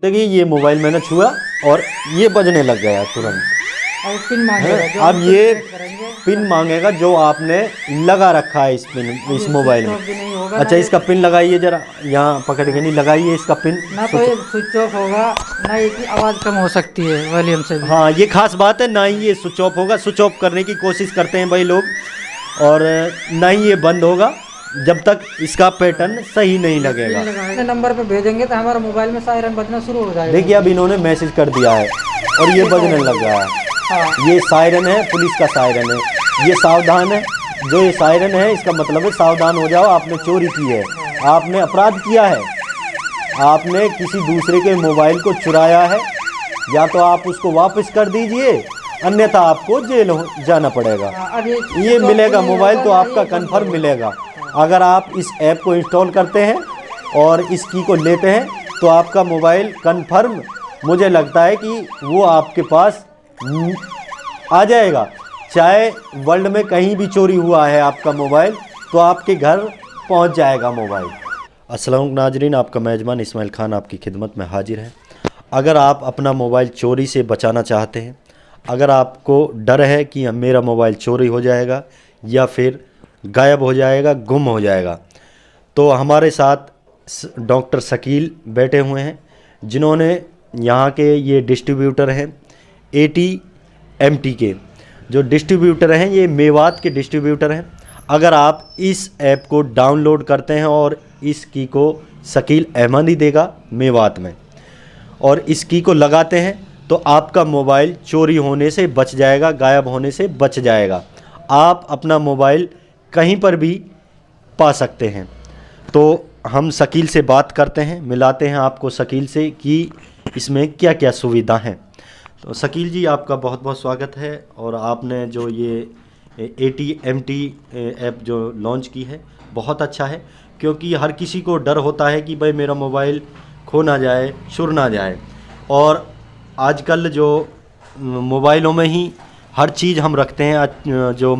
देखिए ये मोबाइल मैंने छुआ और ये बजने लग गया तुरंत। अब पिन मांगेगा जो अब हम ये सेट करेंगे। पिन मांगेगा जो आपने लगा रखा है इस मोबाइल में। स्विच ऑफ भी नहीं होगा अच्छा इसका पिन लगाइए जरा, यहाँ पकड़ के नहीं लगाइए इसका पिन। ना तो ये स्विच ऑफ होगा ना इसकी आवाज़ कम हो सकती है वॉल्यूम से भी। हाँ ये खास बात है, ना ही ये स्विच ऑफ होगा। स्विच ऑफ करने की कोशिश करते हैं भाई लोग, और ना ही ये बंद होगा जब तक इसका पैटर्न सही नहीं लगेगा। अपने नंबर पे भेजेंगे तो हमारा मोबाइल में सायरन बजना शुरू हो जाएगा। देखिए अब इन्होंने मैसेज कर दिया है और ये बजने लग गया है। हाँ ये सायरन है, पुलिस का सायरन है। ये सावधान है, जो ये सायरन है इसका मतलब है सावधान हो जाओ, आपने चोरी की है, आपने अपराध किया है, आपने किसी दूसरे के मोबाइल को चुराया है। या तो आप उसको वापस कर दीजिए, अन्यथा आपको जेल जाना पड़ेगा। अब ये मिलेगा मोबाइल तो आपका कन्फर्म मिलेगा। अगर आप इस ऐप को इंस्टॉल करते हैं और इस की को लेते हैं तो आपका मोबाइल कन्फर्म, मुझे लगता है कि वो आपके पास आ जाएगा। चाहे वर्ल्ड में कहीं भी चोरी हुआ है आपका मोबाइल तो आपके घर पहुंच जाएगा मोबाइल। अस्सलाम वालेकुम नाजरीन, आपका मेज़बान इस्माइल खान आपकी खिदमत में हाजिर है। अगर आप अपना मोबाइल चोरी से बचाना चाहते हैं, अगर आपको डर है कि मेरा मोबाइल चोरी हो जाएगा या फिर गायब हो जाएगा, गुम हो जाएगा, तो हमारे साथ डॉक्टर शकील बैठे हुए हैं, जिन्होंने यहाँ के ये डिस्ट्रीब्यूटर हैं ATMT के। जो डिस्ट्रीब्यूटर हैं ये मेवात के डिस्ट्रीब्यूटर हैं। अगर आप इस ऐप को डाउनलोड करते हैं और इस की को शकील अहमद ही देगा मेवात में, और इस की को लगाते हैं तो आपका मोबाइल चोरी होने से बच जाएगा, गायब होने से बच जाएगा। आप अपना मोबाइल कहीं पर भी पा सकते हैं। तो हम शकील से बात करते हैं, मिलाते हैं आपको शकील से कि इसमें क्या क्या सुविधा हैं। तो शकील जी आपका बहुत बहुत स्वागत है। और आपने जो ये ATMT ऐप जो लॉन्च की है बहुत अच्छा है, क्योंकि हर किसी को डर होता है कि भाई मेरा मोबाइल खो ना जाए, चुर ना जाए। और आजकल जो मोबाइलों में ही हर चीज़ हम रखते हैं, जो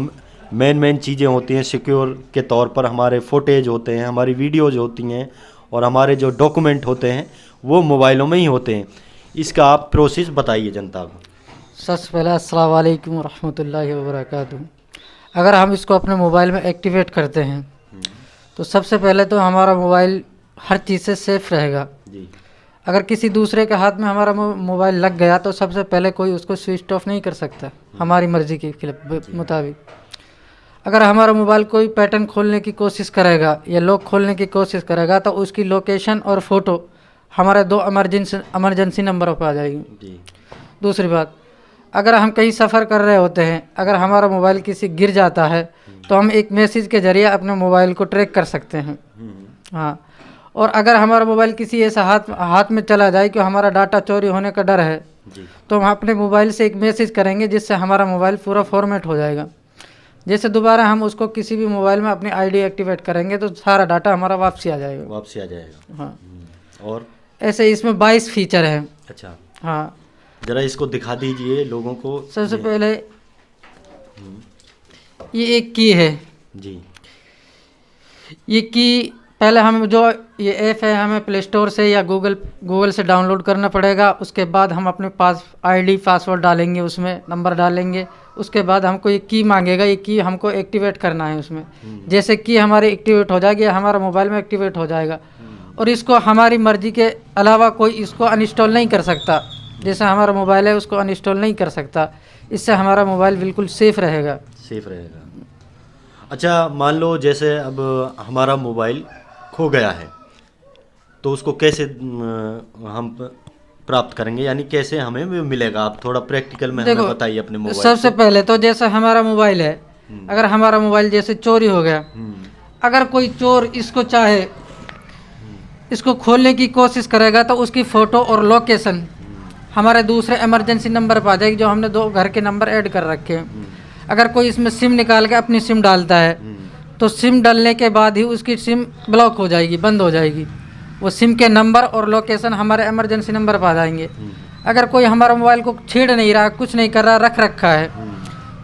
मेन चीज़ें होती हैं सिक्योर के तौर पर, हमारे फुटेज होते हैं, हमारी वीडियोज़ होती हैं और हमारे जो डॉक्यूमेंट होते हैं वो मोबाइलों में ही होते हैं। इसका आप प्रोसेस बताइए जनता को। सबसे पहले अस्सलाम वालेकुम रहमतुल्लाहि व बरकातुहू। अगर हम इसको अपने मोबाइल में एक्टिवेट करते हैं तो सबसे पहले तो हमारा मोबाइल हर चीज़ से सेफ़ रहेगा जी। अगर किसी दूसरे के हाथ में हमारा मोबाइल लग गया तो सबसे पहले कोई उसको स्विच ऑफ नहीं कर सकता हमारी मर्ज़ी के मुताबिक। अगर हमारा मोबाइल कोई पैटर्न खोलने की कोशिश करेगा या लॉक खोलने की कोशिश करेगा तो उसकी लोकेशन और फ़ोटो हमारे 2 इमरजेंसी नंबरों पर आ जाएगी जी। दूसरी बात, अगर हम कहीं सफ़र कर रहे होते हैं, अगर हमारा मोबाइल किसी गिर जाता है तो हम एक मैसेज के ज़रिए अपने मोबाइल को ट्रैक कर सकते हैं। हाँ, और अगर हमारा मोबाइल किसी ऐसा हाथ में चला जाए कि हमारा डाटा चोरी होने का डर है तो हम अपने मोबाइल से एक मैसेज करेंगे जिससे हमारा मोबाइल पूरा फॉर्मेट हो जाएगा। जैसे दोबारा हम उसको किसी भी मोबाइल में अपनी ID एक्टिवेट करेंगे तो सारा डाटा हमारा वापसी आ जाएगा। हाँ, और ऐसे इसमें 22 फीचर हैं। अच्छा, हाँ, ज़रा इसको दिखा दीजिए लोगों को। सबसे पहले ये एक की है जी। ये की पहले हम जो ये ऐप है हमें प्ले स्टोर से या गूगल से डाउनलोड करना पड़ेगा। उसके बाद हम अपने पास ID पासवर्ड डालेंगे, उसमें नंबर डालेंगे। उसके बाद हमको ये की मांगेगा, ये की हमको एक्टिवेट करना है उसमें। जैसे की हमारी एक्टिवेट हो जाएगी हमारा मोबाइल में एक्टिवेट हो जाएगा, और इसको हमारी मर्ज़ी के अलावा कोई इसको अनइंस्टॉल नहीं कर सकता। जैसे हमारा मोबाइल है उसको अनइंस्टॉल नहीं कर सकता। इससे हमारा मोबाइल बिल्कुल सेफ़ रहेगा। अच्छा, मान लो जैसे अब हमारा मोबाइल खो गया है तो उसको कैसे हम प्राप्त करेंगे, यानी कैसे हमें मिलेगा? आप थोड़ा प्रैक्टिकल में हमें बताइए अपने मोबाइल। सबसे पहले तो जैसे हमारा मोबाइल है, अगर हमारा मोबाइल जैसे चोरी हो गया, अगर कोई चोर इसको चाहे इसको खोलने की कोशिश करेगा तो उसकी फ़ोटो और लोकेशन हमारे दूसरे इमरजेंसी नंबर पर आ जाएगी, जो हमने 2 घर के नंबर ऐड कर रखे हैं। अगर कोई इसमें सिम निकाल के अपनी सिम डालता है तो सिम डालने के बाद ही उसकी सिम ब्लॉक हो जाएगी, बंद हो जाएगी। वो सिम के नंबर और लोकेशन हमारे इमरजेंसी नंबर पर आ जाएंगे। अगर कोई हमारा मोबाइल को छेड़ नहीं रहा, कुछ नहीं कर रहा, रख रखा है,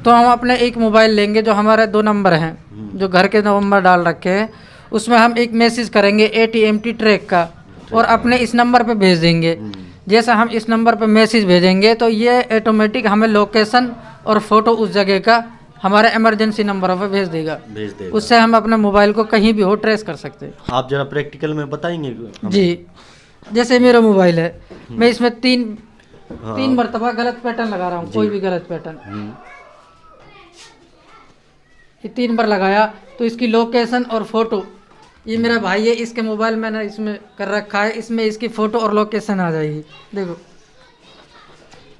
तो हम अपने एक मोबाइल लेंगे जो हमारे 2 नंबर हैं, जो घर के नंबर डाल रखे हैं, उसमें हम एक मैसेज करेंगे ATMT ट्रैक का और अपने इस नंबर पे भेज देंगे। जैसे हम इस नंबर पर मैसेज भेजेंगे तो ये ऑटोमेटिक हमें लोकेशन और फोटो उस जगह का हमारे इमरजेंसी नंबर पर भेज देगा। उससे हम अपने मोबाइल को कहीं भी हो ट्रेस कर सकते हैं। आप जरा प्रैक्टिकल में बताएंगे हमें? जी, जैसे मेरा मोबाइल है, मैं इसमें तीन मरतबा गलत पैटर्न लगा रहा हूँ, कोई भी गलत पैटर्न, ये 3 बार लगाया तो इसकी लोकेशन और फोटो, ये मेरा भाई है, इसके मोबाइल मैंने इसमें कर रखा है, इसमें इसकी फ़ोटो और लोकेशन आ जाएगी। देखो,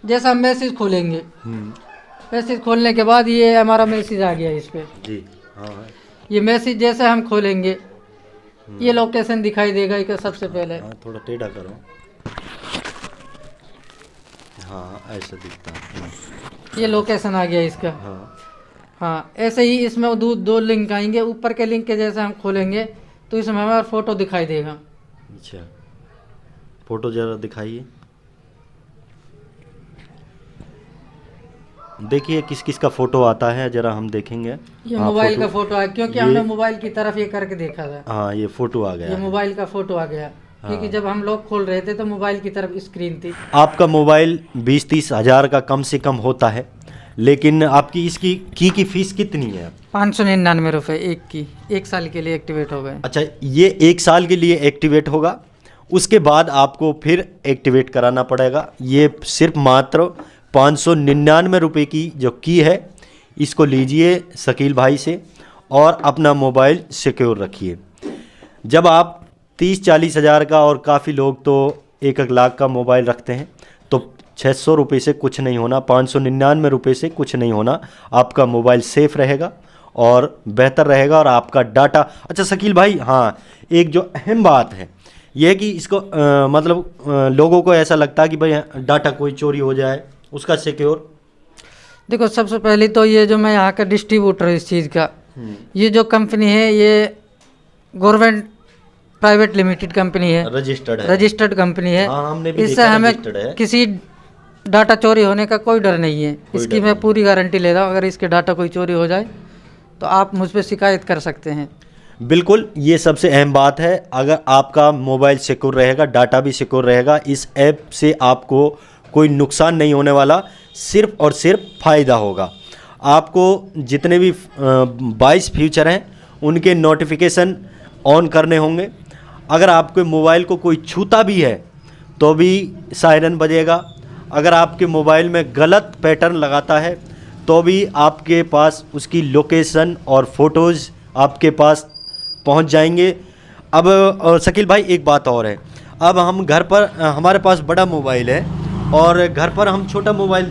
जैसा हम मैसेज खोलेंगे, मैसेज खोलने के बाद ये हमारा मैसेज आ गया इस पर जी। हाँ, ये मैसेज जैसे हम खोलेंगे ये लोकेशन दिखाई देगा इसका सबसे पहले। हाँ, थोड़ा टेढ़ा करो। हाँ, ऐसा दिखता है। ये लोकेशन आ गया इसका। हाँ, ऐसे ही इसमें दो लिंक आएंगे। ऊपर के लिंक के जैसे हम खोलेंगे तो इसमें हमारा फोटो दिखाई देगा। अच्छा, फोटो जरा दिखाइए। देखिए किस किस का फोटो आता है, जरा हम देखेंगे। ये मोबाइल का फोटो है, क्योंकि हमने मोबाइल की तरफ ये करके देखा था। हाँ, ये फोटो आ गया, ये मोबाइल का फोटो आ गया। क्योंकि जब हम लोग खोल रहे थे तो मोबाइल की तरफ स्क्रीन थी। आपका मोबाइल 20-30 हज़ार का कम से कम होता है, लेकिन आपकी इसकी की फीस कितनी है? 599 रुपये एक की, 1 साल के लिए एक्टिवेट हो गए। अच्छा, ये 1 साल के लिए एक्टिवेट होगा, उसके बाद आपको फिर एक्टिवेट कराना पड़ेगा। ये सिर्फ मात्र 599 रुपये की जो की है, इसको लीजिए शकील भाई से और अपना मोबाइल सिक्योर रखिए। जब आप 30-40 हज़ार का, और काफ़ी लोग तो 1-1 लाख का मोबाइल रखते हैं, तो 600 रुपये से कुछ नहीं होना, 599 रुपये से कुछ नहीं होना। आपका मोबाइल सेफ़ रहेगा और बेहतर रहेगा और आपका डाटा। अच्छा शकील भाई, हाँ, एक जो अहम बात है यह है कि इसको लोगों को ऐसा लगता है कि भाई डाटा कोई चोरी हो जाए, उसका सिक्योर। देखो, सबसे पहले तो ये जो मैं यहाँ का डिस्ट्रीब्यूटर इस चीज़ का, ये जो कंपनी है ये गवर्नमेंट प्राइवेट लिमिटेड कंपनी है, रजिस्टर्ड कंपनी है। हमने भी इससे हमें किसी डाटा चोरी होने का कोई डर नहीं है। इसकी मैं पूरी गारंटी ले रहा हूँ। अगर इसके डाटा कोई चोरी हो जाए तो आप मुझ पर शिकायत कर सकते हैं। बिल्कुल, ये सबसे अहम बात है। अगर आपका मोबाइल सिक्योर रहेगा, डाटा भी सिक्योर रहेगा, इस ऐप से आपको कोई नुकसान नहीं होने वाला, सिर्फ और सिर्फ फ़ायदा होगा। आपको जितने भी 22 फीचर हैं उनके नोटिफिकेशन ऑन करने होंगे। अगर आपके मोबाइल को कोई छूता भी है तो भी सायरन बजेगा। अगर आपके मोबाइल में गलत पैटर्न लगाता है तो भी आपके पास उसकी लोकेशन और फ़ोटोज़ आपके पास पहुंच जाएंगे। अब शकील भाई, एक बात और है, अब हम घर पर, हमारे पास बड़ा मोबाइल है और घर पर हम छोटा मोबाइल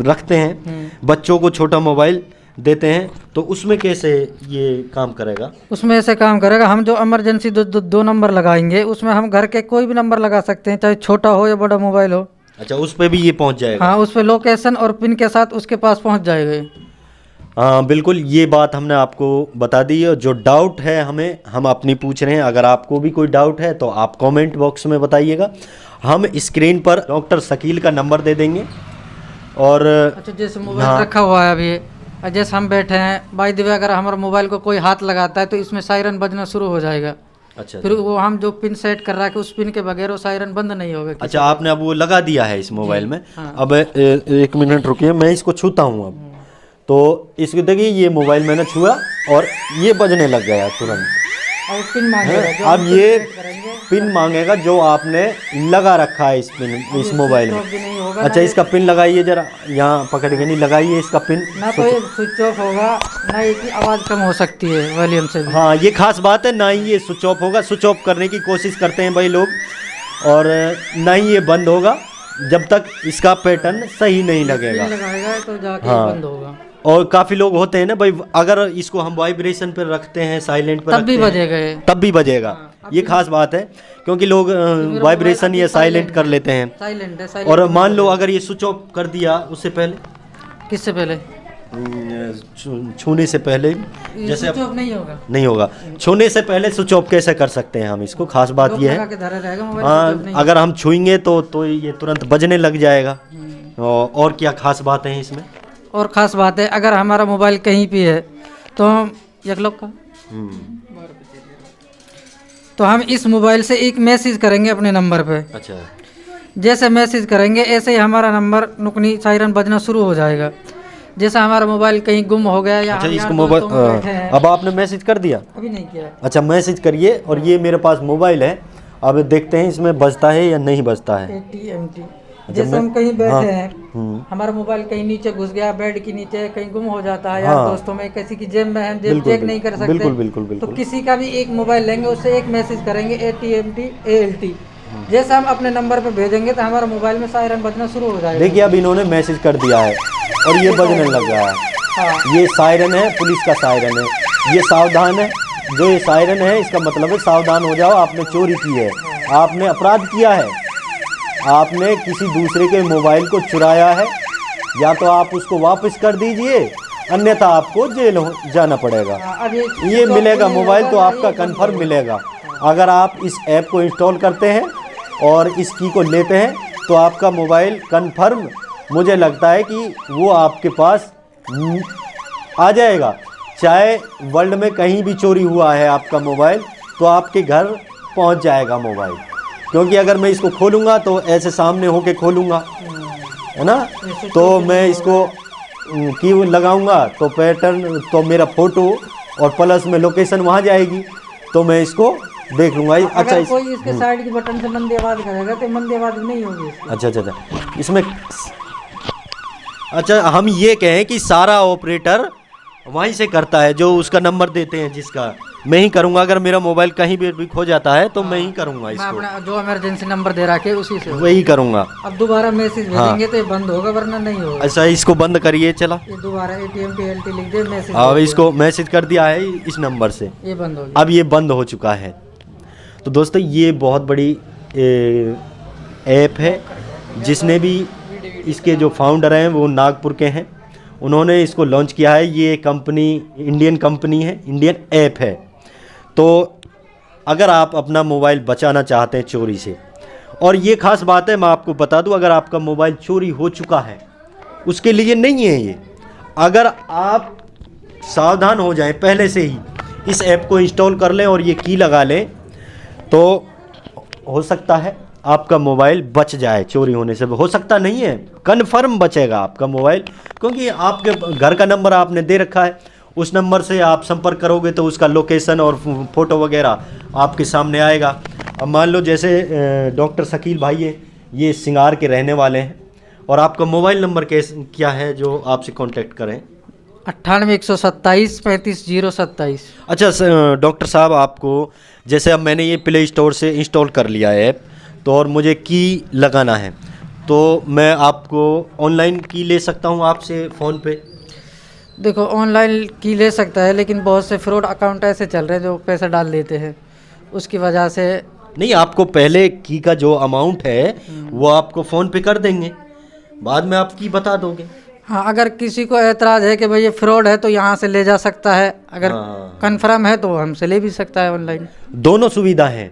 रखते हैं, बच्चों को छोटा मोबाइल देते हैं, तो उसमें कैसे ये काम करेगा? उसमें ऐसे काम करेगा, हम जो इमरजेंसी दो नंबर लगाएंगे, उसमें हम घर के कोई भी नंबर लगा सकते हैं, चाहे छोटा हो या बड़ा मोबाइल हो। अच्छा, उस पर भी ये पहुंच जाएगा? हाँ, उस पर लोकेशन और पिन के साथ उसके पास पहुंच जाएगा। हाँ बिल्कुल, ये बात हमने आपको बता दी है। जो डाउट है हम अपनी पूछ रहे हैं। अगर आपको भी कोई डाउट है तो आप कमेंट बॉक्स में बताइएगा। हम स्क्रीन पर डॉक्टर शकील का नंबर दे देंगे। और अच्छा, जैसे मोबाइल रखा हुआ है अभी, जैसे हम बैठे हैं, बाय द वे अगर हमारे मोबाइल को कोई हाथ लगाता है तो इसमें सायरन बजना शुरू हो जाएगा। अच्छा, फिर वो हम जो पिन सेट कर रहा है उस पिन के बगैर वो सायरन बंद नहीं होगा। अच्छा, आपने अब वो लगा दिया है इस मोबाइल में। हाँ। अब 1 मिनट रुकिए, मैं इसको छूता हूँ। अब तो इसको देखिए, ये मोबाइल मैंने छुआ और ये बजने लग गया तुरंत। और पिन मांगेगा, अब ये पिन मांगेगा जो आपने लगा रखा है इस मोबाइल में। अच्छा, इसका पिन लगाइए जरा, यहाँ पकड़ के नहीं लगाइए इसका पिन। ना तो ये स्विच ऑफ होगा, ना इसकी आवाज़ कम हो सकती है वॉल्यूम से भी। हाँ, ये खास बात है, ना ही ये स्विच ऑफ होगा। स्विच ऑफ करने की कोशिश करते हैं भाई लोग, और ना ही ये बंद होगा जब तक इसका पैटर्न सही नहीं लगेगा। लगाएगा तो जाके बंद होगा। और काफ़ी लोग होते हैं ना भाई, अगर इसको हम वाइब्रेशन पर रखते हैं, साइलेंट पर तब भी बजेगा, तब भी बजेगा। हाँ, ये खास बात है, क्योंकि लोग वाइब्रेशन या साइलेंट कर लेते हैं। साइलेंट है। और मान लो अगर ये स्विच ऑफ कर दिया, उससे पहले, किससे पहले? छूने से पहले, जैसे स्विच ऑफ नहीं होगा। छूने से पहले स्विच ऑफ कैसे कर सकते हैं हम इसको? खास बात ये है, हाँ, अगर हम छुएंगे तो ये तुरंत बजने लग जाएगा। और क्या खास बात है इसमें? और ख़ास बात है, अगर हमारा मोबाइल कहीं भी है तो हम एक लोग का तो हम इस मोबाइल से एक मैसेज करेंगे अपने नंबर पे। अच्छा, जैसे मैसेज करेंगे ऐसे ही हमारा नंबर नुकनी सायरन बजना शुरू हो जाएगा। जैसा हमारा मोबाइल कहीं गुम हो गया या अच्छा, हम इसको यार मोबाइल दोस्तों में बैठे हैं, अब आपने मैसेज कर दिया? अभी नहीं किया। अच्छा, मैसेज करिए। और ये मेरे पास मोबाइल है, अब देखते हैं इसमें बजता है या नहीं बजता है। AT&T जैसे हम कहीं बैठे हाँ, हैं, हमारा मोबाइल कहीं नीचे घुस गया, बेड के नीचे कहीं गुम हो जाता है, यार हाँ। दोस्तों में किसी की जेब में है, जेब बिल्कुल, चेक नहीं कर सकते, बिल्कुल, बिल्कुल, तो बिल्कुल। किसी का भी एक मोबाइल लेंगे, उससे एक मैसेज करेंगे AT&T ALT, जैसे हम अपने नंबर पे भेजेंगे तो हमारा मोबाइल में सायरन बजना शुरू हो जाएगा। देखिए, अब इन्होंने मैसेज कर दिया है और ये बजने लग गया है। हाँ, ये सायरन है, पुलिस का सायरन है। ये सावधान है, जो ये सायरन है इसका मतलब है सावधान हो जाओ, आपने चोरी की है, आपने अपराध किया है, आपने किसी दूसरे के मोबाइल को चुराया है। या तो आप उसको वापस कर दीजिए, अन्यथा आपको जेल जाना पड़ेगा। अब ये मिलेगा मोबाइल तो आपका कंफर्म मिलेगा। अगर आप इस ऐप को इंस्टॉल करते हैं और इस की को लेते हैं तो आपका मोबाइल कंफर्म, मुझे लगता है कि वो आपके पास आ जाएगा। चाहे वर्ल्ड में कहीं भी चोरी हुआ है आपका मोबाइल, तो आपके घर पहुंच जाएगा मोबाइल। क्योंकि अगर मैं इसको खोलूँगा तो ऐसे सामने होके खोलूँगा, है ना, तो मैं इसको की लगाऊंगा तो पैटर्न, तो मेरा फ़ोटो और प्लस में लोकेशन वहाँ जाएगी, तो मैं इसको देख लूँगा। अच्छा, अगर कोई इसके साइड की बटन से मंदी आवाज़ करेगा तो मंदी आवाज़ नहीं होगी इसकी। अच्छा अच्छा अच्छा, इसमें अच्छा हम ये कहें कि सारा ऑपरेटर वहीं से करता है, जो उसका नंबर देते हैं जिसका, मैं ही करूँगा। अगर मेरा मोबाइल कहीं भी खो जाता है तो मैं ही करूँगा मैं इसको, अपना जो इमरजेंसी नंबर दे रखे उसी से वही करूँगा। अब दोबारा मैसेज भेजेंगे तो ये बंद होगा, वरना नहीं होगा। अच्छा, इसको बंद करिए। चला, ये दोबारा AT&T ALT लिख दे, मैसेज अब इसको मैसेज कर दिया है इस नंबर से, ये बंद हो गया। अब ये बंद हो चुका है। तो दोस्तों, ये बहुत बड़ी ऐप है, जिसने भी इसके जो फाउंडर हैं वो नागपुर के हैं, उन्होंने इसको लॉन्च किया है। ये कंपनी इंडियन कंपनी है, इंडियन ऐप है। तो अगर आप अपना मोबाइल बचाना चाहते हैं चोरी से, और ये खास बात है, मैं आपको बता दूं, अगर आपका मोबाइल चोरी हो चुका है उसके लिए नहीं है ये। अगर आप सावधान हो जाएं, पहले से ही इस ऐप को इंस्टॉल कर लें और ये की लगा लें, तो हो सकता है आपका मोबाइल बच जाए चोरी होने से। हो सकता नहीं है, कन्फर्म बचेगा आपका मोबाइल, क्योंकि आपके घर का नंबर आपने दे रखा है। उस नंबर से आप संपर्क करोगे तो उसका लोकेशन और फ़ोटो वगैरह आपके सामने आएगा। अब मान लो जैसे डॉक्टर शकील भाई है, ये सिंगार के रहने वाले हैं, और आपका मोबाइल नंबर क्या है जो आपसे कांटेक्ट करें? 98 127 35 027। अच्छा डॉक्टर साहब, आपको जैसे अब मैंने ये प्ले स्टोर से इंस्टॉल कर लिया है ऐप, तो और मुझे की लगाना है, तो मैं आपको ऑनलाइन की ले सकता हूँ आपसे फ़ोन पे? देखो, ऑनलाइन की ले सकता है, लेकिन बहुत से फ्रॉड अकाउंट ऐसे चल रहे हैं जो पैसा डाल देते हैं, उसकी वजह से नहीं। आपको पहले की का जो अमाउंट है वो आपको फ़ोन पे कर देंगे, बाद में आप की बता दोगे। हाँ, अगर किसी को एतराज़ है कि भाई ये फ्रॉड है तो यहाँ से ले जा सकता है, अगर कंफर्म है तो हमसे ले भी सकता है ऑनलाइन। दोनों सुविधा हैं,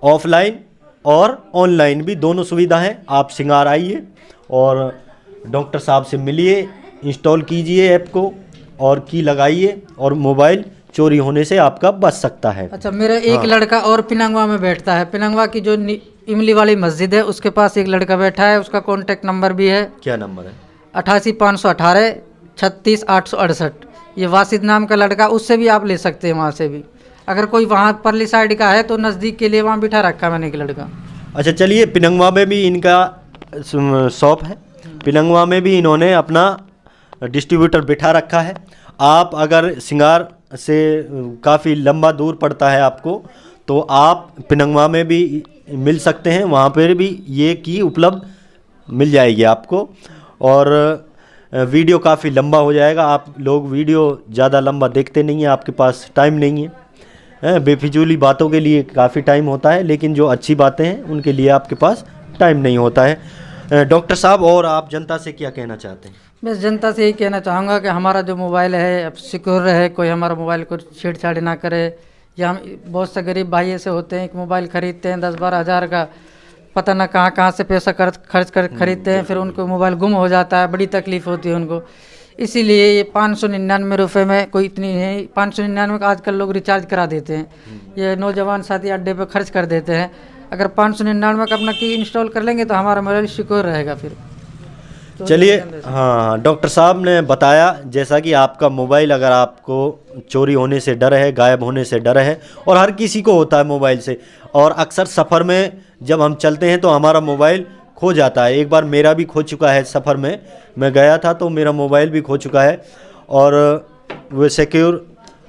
ऑफलाइन और ऑनलाइन भी दोनों सुविधा हैं। आप सिंगार आइए और डॉक्टर साहब से मिलिए, इंस्टॉल कीजिए ऐप को और की लगाइए, और मोबाइल चोरी होने से आपका बच सकता है। अच्छा, मेरा एक लड़का और पिनंगवा में बैठता है। पिनंगवा की जो इमली वाली मस्जिद है उसके पास एक लड़का बैठा है, उसका कॉन्टैक्ट नंबर भी है। क्या नंबर है? 88 518 36 868। ये वासिद नाम का लड़का, उससे भी आप ले सकते हैं, वहाँ से भी। अगर कोई वहाँ परली साइड का है तो नज़दीक के लिए वहाँ बिठा रखा मैंने एक लड़का। अच्छा, चलिए, पिनंगवा में भी इनका शॉप है, पिनंगवा में भी इन्होंने अपना डिस्ट्रीब्यूटर बिठा रखा है। आप अगर सिंगार से काफ़ी लंबा दूर पड़ता है आपको, तो आप पिनंगवा में भी मिल सकते हैं, वहाँ पर भी ये की उपलब्ध मिल जाएगी आपको। और वीडियो काफ़ी लंबा हो जाएगा, आप लोग वीडियो ज़्यादा लंबा देखते नहीं हैं, आपके पास टाइम नहीं है। बेफिजूली बातों के लिए काफ़ी टाइम होता है, लेकिन जो अच्छी बातें हैं उनके लिए आपके पास टाइम नहीं होता है। डॉक्टर साहब, और आप जनता से क्या कहना चाहते हैं? बस जनता से यही कहना चाहूँगा कि हमारा जो मोबाइल है अब सिक्योर रहे, कोई हमारा मोबाइल को छेड़छाड़ ना करे। या हम बहुत से गरीब भाई ऐसे होते हैं कि मोबाइल ख़रीदते हैं 10-12 हज़ार का, पता ना कहाँ से पैसा खर्च कर खरीदते हैं, फिर उनको मोबाइल गुम हो जाता है, बड़ी तकलीफ़ होती है उनको। इसीलिए ये 599 रुपये में कोई इतनी नहीं, 599 का आजकल लोग रिचार्ज करा देते हैं। ये नौजवान साथी अड्डे पे खर्च कर देते हैं। अगर 599 का अपना की इंस्टॉल कर लेंगे तो हमारा मोबाइल सिक्योर रहेगा। फिर चलिए, हाँ, डॉक्टर साहब ने बताया जैसा कि आपका मोबाइल अगर आपको चोरी होने से डर है, गायब होने से डर है, और हर किसी को होता है मोबाइल से, और अक्सर सफ़र में जब हम चलते हैं तो हमारा मोबाइल खो जाता है। एक बार मेरा भी खो चुका है, सफ़र में मैं गया था तो मेरा मोबाइल भी खो चुका है। और वो सिक्योर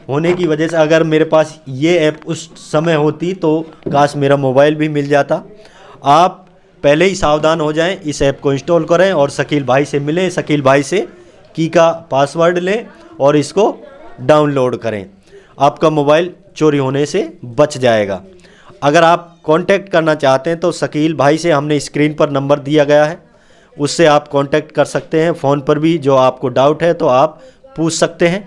होने की वजह से अगर मेरे पास ये ऐप उस समय होती तो काश मेरा मोबाइल भी मिल जाता। आप पहले ही सावधान हो जाएं, इस ऐप को इंस्टॉल करें और शकील भाई से मिलें, शकील भाई से की का पासवर्ड लें और इसको डाउनलोड करें। आपका मोबाइल चोरी होने से बच जाएगा। अगर आप कांटेक्ट करना चाहते हैं तो शकील भाई से हमने स्क्रीन पर नंबर दिया गया है, उससे आप कांटेक्ट कर सकते हैं। फ़ोन पर भी जो आपको डाउट है तो आप पूछ सकते हैं।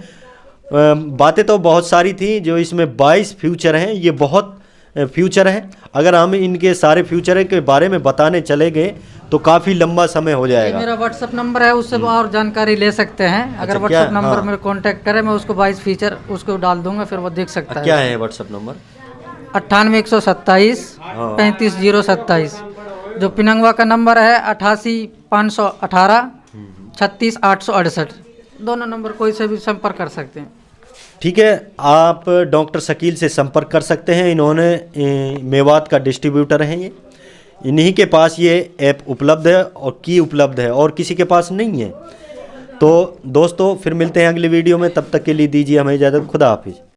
बातें तो बहुत सारी थी, जो इसमें 22 फ्यूचर हैं, ये बहुत फ्यूचर हैं। अगर हम इनके सारे फ्यूचर के बारे में बताने चले गए तो काफ़ी लंबा समय हो जाएगा। मेरा व्हाट्सअप नंबर है, उससे और जानकारी ले सकते हैं। अगर व्हाट्सअप नंबर मेरे कांटेक्ट करें, मैं उसको 22 फीचर उसको डाल दूंगा, फिर वो देख सकता है। क्या है व्हाट्सअप नंबर? 98 127 35 027। जो पिनंगवा का नंबर है 88 518 36 868। दोनों नंबर कोई से भी संपर्क कर सकते हैं। ठीक है, आप डॉक्टर शकील से संपर्क कर सकते हैं। इन्होंने मेवात का डिस्ट्रीब्यूटर हैं, ये इन्हीं के पास ये ऐप उपलब्ध है और की उपलब्ध है, और किसी के पास नहीं है। तो दोस्तों फिर मिलते हैं अगली वीडियो में, तब तक के लिए दीजिए हमें इजाज़त। खुदा हाफिज़।